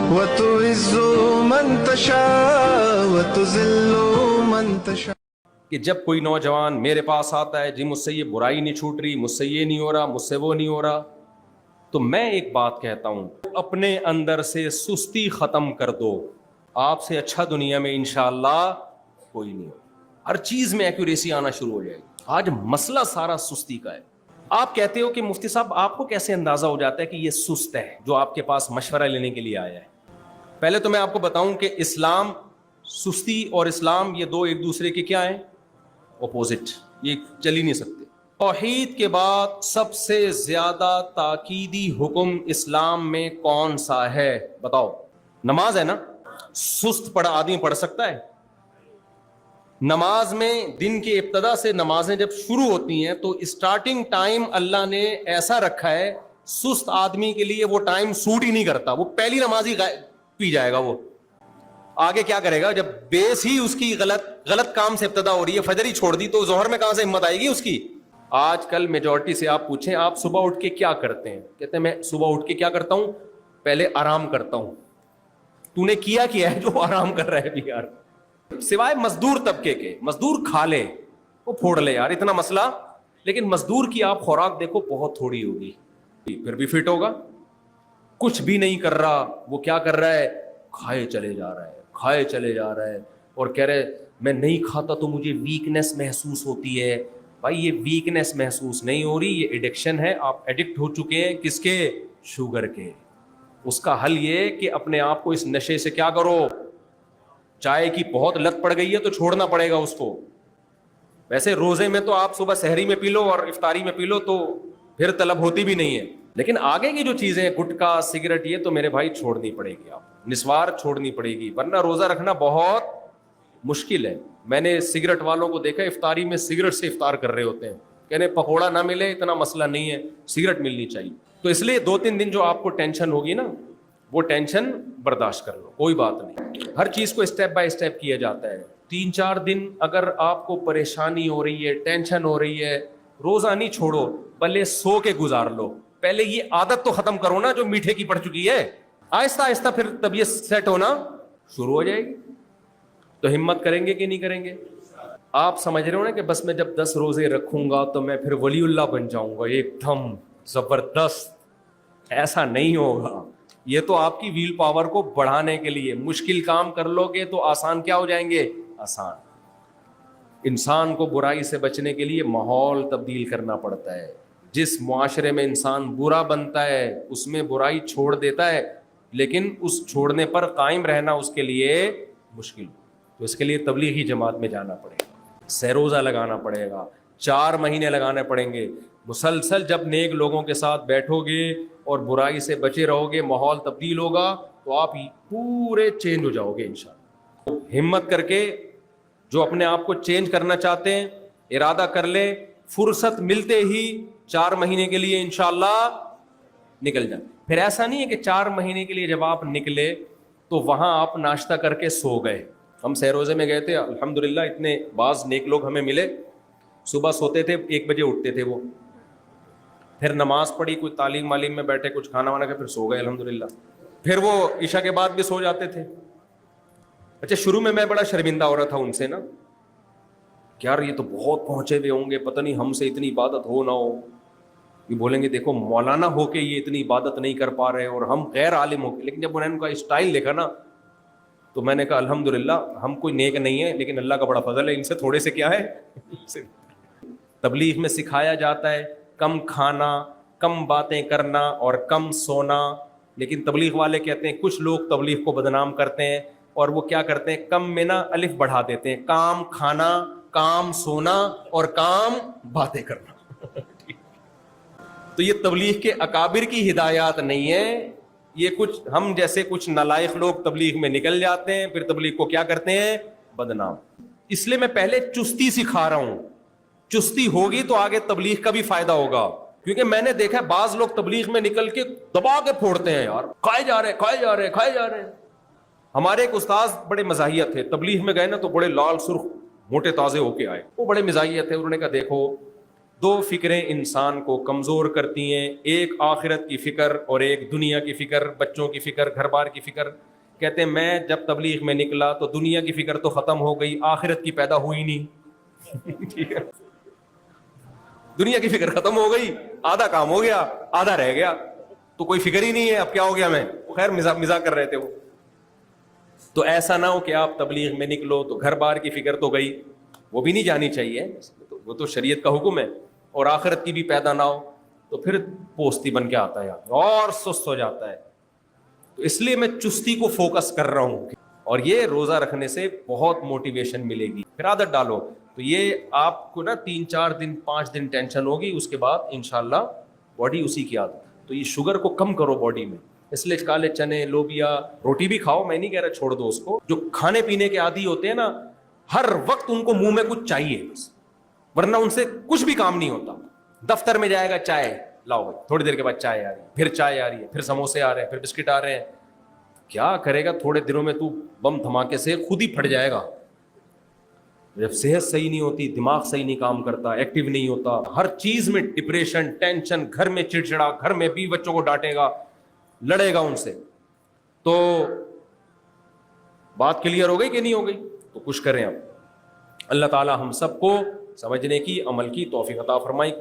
وتعز من تشاء وتذل من تشاء. کہ جب کوئی نوجوان میرے پاس آتا ہے، جی مجھ سے یہ برائی نہیں چھوٹ رہی، مجھ سے یہ نہیں ہو رہا، مجھ سے وہ نہیں ہو رہا، تو میں ایک بات کہتا ہوں، اپنے اندر سے سستی ختم کر دو. آپ سے اچھا دنیا میں انشاءاللہ کوئی نہیں ہو. ہر چیز میں ایکوریسی آنا شروع ہو جائے گی. آج مسئلہ سارا سستی کا ہے. آپ کہتے ہو کہ مفتی صاحب آپ کو کیسے اندازہ ہو جاتا ہے کہ یہ سست ہے جو آپ کے پاس مشورہ لینے کے لیے آیا ہے؟ پہلے تو میں آپ کو بتاؤں کہ اسلام، سستی اور اسلام یہ دو ایک دوسرے کے کیا ہیں؟ اپوزٹ. یہ چل ہی نہیں سکتے. توحید کے بعد سب سے زیادہ تاکیدی حکم اسلام میں کون سا ہے؟ بتاؤ. نماز ہے نا. سست پڑھا آدمی پڑھ سکتا ہے؟ نماز میں دن کی ابتدا سے نمازیں جب شروع ہوتی ہیں تو اسٹارٹنگ ٹائم اللہ نے ایسا رکھا ہے، سست آدمی کے لیے وہ ٹائم سوٹ ہی نہیں کرتا. وہ پہلی نماز ہی پی جائے گا. وہ آگے کیا کرے گا جب بیس ہی اس کی غلط کام سے ابتدا ہو رہی ہے، فجر ہی چھوڑ دی، تو ظہر میں کہاں سے ہمت آئے گی اس کی؟ آج کل میجورٹی سے آپ پوچھیں آپ صبح اٹھ کے کیا کرتے ہیں، کہتے ہیں میں صبح اٹھ کے کیا کرتا ہوں؟ پہلے آرام کرتا ہوں. تو نے کیا ہے جو آرام کر رہا ہے بھی یار؟ سوائے مزدور طبقے کے، مزدور کھا لے وہ پھوڑ لے یار، اتنا مسئلہ. لیکن مزدور کی آپ خوراک دیکھو بہت تھوڑی ہوگی، پھر بھی فٹ ہوگا. کچھ بھی نہیں کر رہا، وہ کیا کر رہا ہے؟ کھائے چلے جا رہا ہے، کھائے چلے جا رہا ہے، اور کہہ رہے میں نہیں کھاتا تو مجھے ویکنیس محسوس ہوتی ہے. بھائی یہ ویکنیس محسوس نہیں ہو رہی، یہ ایڈکشن ہے. آپ ایڈکٹ ہو چکے ہیں کس کے؟ شوگر کے. اس کا حل یہ کہ اپنے آپ کو اس نشے سے کیا کرو؟ چائے کی بہت لت پڑ گئی ہے تو چھوڑنا پڑے گا اس کو. ویسے روزے میں تو آپ صبح سحری میں پی لو اور افطاری میں پی لو تو پھر طلب ہوتی بھی نہیں ہے. لیکن آگے کی جو چیزیں گٹکا سگریٹ یہ تو میرے بھائی چھوڑنی پڑے گی. آپ نسوار چھوڑنی پڑے گی، ورنہ روزہ رکھنا بہت مشکل ہے. میں نے سگریٹ والوں کو دیکھا افطاری میں سگریٹ سے افطار کر رہے ہوتے ہیں. کہنے پکوڑا نہ ملے اتنا مسئلہ نہیں ہے، سگریٹ ملنی چاہیے. تو اس لیے 2-3 دن جو آپ کو ٹینشن ہوگی نا، وہ ٹینشن برداشت کر لو، کوئی بات نہیں. ہر چیز کو اسٹیپ بائی اسٹیپ کیا جاتا ہے. 3-4 دن اگر آپ کو پریشانی ہو رہی ہے، ٹینشن ہو رہی ہے، روزہ نہیں چھوڑو، بلے سو کے گزار لو. پہلے یہ عادت تو ختم کرو نا جو میٹھے کی پڑ چکی ہے. آہستہ آہستہ پھر طبیعت سیٹ ہونا شروع ہو جائے گی. تو ہمت کریں گے کہ نہیں کریں گے؟ آپ سمجھ رہے ہو نا کہ بس میں جب 10 روزے رکھوں گا تو میں پھر ولی اللہ بن جاؤں گا ایک دم زبردست. ایسا نہیں ہوگا. یہ تو آپ کی ویل پاور کو بڑھانے کے لیے. مشکل کام کر لو گے تو آسان کیا ہو جائیں گے؟ آسان. انسان کو برائی سے بچنے کے لیے ماحول تبدیل کرنا پڑتا ہے. جس معاشرے میں انسان برا بنتا ہے اس میں برائی چھوڑ دیتا ہے، لیکن اس چھوڑنے پر قائم رہنا اس کے لیے مشکل. تو اس کے لیے تبلیغی جماعت میں جانا پڑے گا، سہروزہ لگانا پڑے گا، 4 مہینے لگانے پڑیں گے. مسلسل جب نیک لوگوں کے ساتھ بیٹھو گے اور برائی سے بچے رہو گے، ماحول تبدیل ہوگا تو آپ پورے چینج ہو جاؤ گے انشاءاللہ. ہمت کر کے جو اپنے آپ کو چینج کرنا چاہتے ہیں ارادہ کر لیں، فرصت ملتے ہی 4 مہینے کے لیے انشاءاللہ نکل جائیں. پھر ایسا نہیں ہے کہ 4 مہینے کے لیے جب آپ نکلے تو وہاں آپ ناشتہ کر کے سو گئے. ہم سہروزے میں گئے تھے، الحمدللہ اتنے بعض نیک لوگ ہمیں ملے، صبح سوتے تھے 1 بجے اٹھتے تھے وہ، پھر نماز پڑھی، کوئی تعلیم معلیم میں بیٹھے، کچھ کھانا وانا کھا، پھر سو گئے الحمدللہ. پھر وہ عشاء کے بعد بھی سو جاتے تھے. اچھا شروع میں بڑا شرمندہ ہو رہا تھا ان سے نا، کہ یار یہ تو بہت پہنچے ہوئے ہوں گے، پتہ نہیں ہم سے اتنی عبادت ہو نہ ہو. یہ بولیں گے دیکھو مولانا ہو کے یہ اتنی عبادت نہیں کر پا رہے اور ہم غیر عالم ہو کے. لیکن جب انہوں نے ان کا اسٹائل دیکھا نا تو میں نے کہا الحمدللہ ہم کوئی نیک نہیں ہے، لیکن اللہ کا بڑا فضل ہے، ان سے تھوڑے سے کیا ہے. تبلیغ میں سکھایا جاتا ہے کم کھانا، کم باتیں کرنا اور کم سونا. لیکن تبلیغ والے کہتے ہیں، کچھ لوگ تبلیغ کو بدنام کرتے ہیں اور وہ کیا کرتے ہیں، کم میں نا الف بڑھا دیتے ہیں، کام کھانا، کام سونا اور کام باتیں کرنا. تو یہ تبلیغ کے اکابر کی ہدایات نہیں ہے. یہ کچھ ہم جیسے کچھ نالائق لوگ تبلیغ میں نکل جاتے ہیں، پھر تبلیغ کو کیا کرتے ہیں، بدنام. اس لیے میں پہلے چستی سکھا رہا ہوں. چستی ہوگی تو آگے تبلیغ کا بھی فائدہ ہوگا. کیونکہ میں نے دیکھا بعض لوگ تبلیغ میں نکل کے دبا کے پھوڑتے ہیں، یار کھائے جا رہے کھائے جا رہے کھائے جا رہے ہیں. ہمارے ایک استاذ بڑے مزاحیہ تھے، تبلیغ میں گئے نا تو بڑے لال سرخ موٹے تازے ہو کے آئے. وہ بڑے مزاحیہ تھے. انہوں نے کہا دیکھو دو فکریں انسان کو کمزور کرتی ہیں، ایک آخرت کی فکر اور ایک دنیا کی فکر، بچوں کی فکر، گھر بار کی فکر. کہتے ہیں میں جب تبلیغ میں نکلا تو دنیا کی فکر تو ختم ہو گئی، آخرت کی پیدا ہوئی نہیں. ٹھیک ہے، دنیا کی فکر ختم ہو گئی، آدھا کام ہو گیا، آدھا رہ گیا، تو کوئی فکر ہی نہیں ہے اب کیا ہو گیا. میں خیر مزاح کر رہے تھے وہ. تو ایسا نہ ہو کہ آپ تبلیغ میں نکلو تو گھر بار کی فکر تو گئی، وہ بھی نہیں جانی چاہیے، وہ تو شریعت کا حکم ہے، اور آخرت کی بھی پیدا نہ ہو تو پھر پوستی بن کے آتا ہے اور سست ہو جاتا ہے. تو اس لیے میں چستی کو فوکس کر رہا ہوں، اور یہ روزہ رکھنے سے بہت موٹیویشن ملے گی. پھر عادت ڈالو تو یہ آپ کو نا 3-4 دن 5 دن ٹینشن ہوگی، اس کے بعد انشاءاللہ باڈی اسی کی عادت. تو یہ شوگر کو کم کرو باڈی میں، اس لیے کالے چنے، لوبیا، روٹی بھی کھاؤ، میں نہیں کہہ رہا چھوڑ دو اس کو. جو کھانے پینے کے عادی ہوتے ہیں نا، ہر وقت ان کو منہ میں کچھ چاہیے بس، ورنہ ان سے کچھ بھی کام نہیں ہوتا. دفتر میں جائے گا، چائے لاؤ بھائی، تھوڑی دیر کے بعد چائے آ رہی ہے، پھر چائے آ رہی ہے، پھر سموسے آ رہے ہیں، پھر بسکٹ آ رہے ہیں. کیا کرے گا تھوڑے دنوں میں تو بم دھماکے سے خود ہی پھٹ جائے گا. جب صحت صحیح نہیں ہوتی، دماغ صحیح نہیں کام کرتا، ایکٹیو نہیں ہوتا، ہر چیز میں ڈپریشن، ٹینشن، گھر میں چڑچڑا، گھر میں بھی بچوں کو ڈانٹے گا، لڑے گا ان سے. تو بات کلیئر ہو گئی کہ نہیں ہو گئی؟ تو کچھ کریں اب. اللہ تعالی ہم سب کو سمجھنے کی، عمل کی توفیق عطا فرمائی.